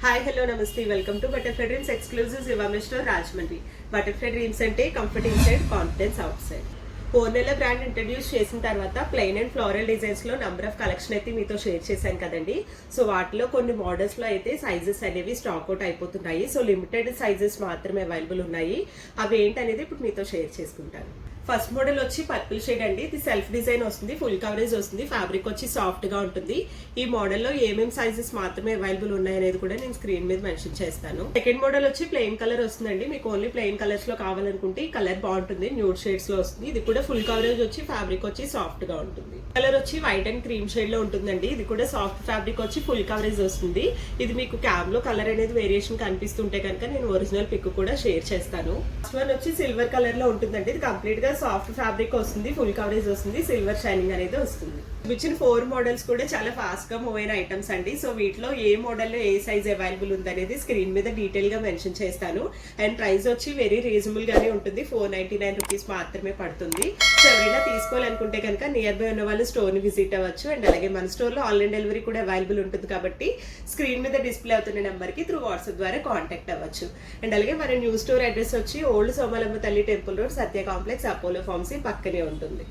Hi hello నమస్తే welcome to butterfly dreams exclusive Zivame store Rajahmundry. Butterfly dreams అంటే comfort inside confidence outside. కోర్నెల brand introduce చేసిన తర్వాత plain and floral designs లో number of collection అయితే మీతో షేర్ చేశాను కదండి. సో వాటిలో కొన్ని మోడల్స్ లో అయితే సైజెస్ అనేవి స్టాక్ అవుట్ అయిపోతున్నాయి. సో లిమిటెడ్ సైజెస్ మాత్రమే అవైలబుల్ ఉన్నాయి. అవి ఏంటనేది ఇప్పుడు మీతో షేర్ చేసుకుంటాను. ఫస్ట్ మోడల్ వచ్చి పర్పుల్ షేడ్ అండి. ఇది సెల్ఫ్ డిజైన్ వస్తుంది, ఫుల్ కవరేజ్ వస్తుంది, ఫ్యాబ్రిక్ వచ్చి సాఫ్ట్ గా ఉంటుంది. ఈ మోడల్లో ఏమేమి సైజెస్ మాత్రమే అవైలబుల్ ఉన్నాయనేది కూడా నేను స్క్రీన్ మీద మెన్షన్ చేస్తాను. సెకండ్ మోడల్ వచ్చి ప్లెయిన్ కలర్ వస్తుందండి. మీకు ఓన్లీ ప్లెయిన్ కలర్స్ లో కావాలనుకుంటే ఈ కలర్ బాగుంటుంది, న్యూడ్ షేడ్స్ లో వస్తుంది. ఇది కూడా ఫుల్ కవరేజ్ వచ్చి ఫ్యాబ్రిక్ వచ్చి సాఫ్ట్ గా ఉంటుంది. కలర్ వచ్చి వైట్ అండ్ క్రీమ్ షేడ్ లో ఉంటుందండి. ఇది కూడా సాఫ్ట్ ఫ్యాబ్రిక్ వచ్చి ఫుల్ కవరేజ్ వస్తుంది. ఇది మీకు క్యామ్ లో కలర్ అనేది వేరియేషన్ కనిపిస్తుంటే కనుక నేను ఒరిజినల్ పిక్ కూడా షేర్ చేస్తాను. ఫస్ట్ వన్ వచ్చి సిల్వర్ కలర్ లో ఉంటుందండి. ఇది కంప్లీట్ గా సాఫ్ట్ ఫ్యాబ్రిక్ వస్తుంది, ఫుల్ కవరేజ్ వస్తుంది, సిల్వర్ షైనింగ్ అనేది వస్తుంది. ఇచ్చిన 4 మోడల్స్ కూడా చాలా ఫాస్ట్ గా మూవ్ అయిన ఐటమ్స్ అండి. సో వీటిలో ఏ మోడల్ లో ఏ సైజ్ అవైలబుల్ ఉంది అనేది స్క్రీన్ మీద డీటెయిల్ గా మెన్షన్ చేస్తాను. అండ్ ప్రైస్ వచ్చి వెరీ రీజనబుల్ గానే ఉంటుంది, 499 రూపీస్ మాత్రమే పడుతుంది. సో ఎవరైనా తీసుకోవాలనుకుంటే కనుక నియర్ బై ఉన్న వాళ్ళు స్టోర్ ని విజిట్ అవ్వచ్చు. అండ్ అలాగే మన స్టోర్ లో ఆన్లైన్ డెలివరీ కూడా అవైలబుల్ ఉంటుంది కాబట్టి స్క్రీన్ మీద డిస్ప్లే అవుతున్న నెంబర్ కి త్రూ వాట్సాప్ ద్వారా కాంటాక్ట్ అవ్వచ్చు. అండ్ అలాగే మన న్యూ స్టోర్ అడ్రస్ వచ్చి ఓల్డ్ సోమలమ్మ తల్లి టెంపుల్ రోడ్, సత్య కాంప్లెక్స్, అపోలో ఫార్మసీ పక్కనే ఉంటుంది.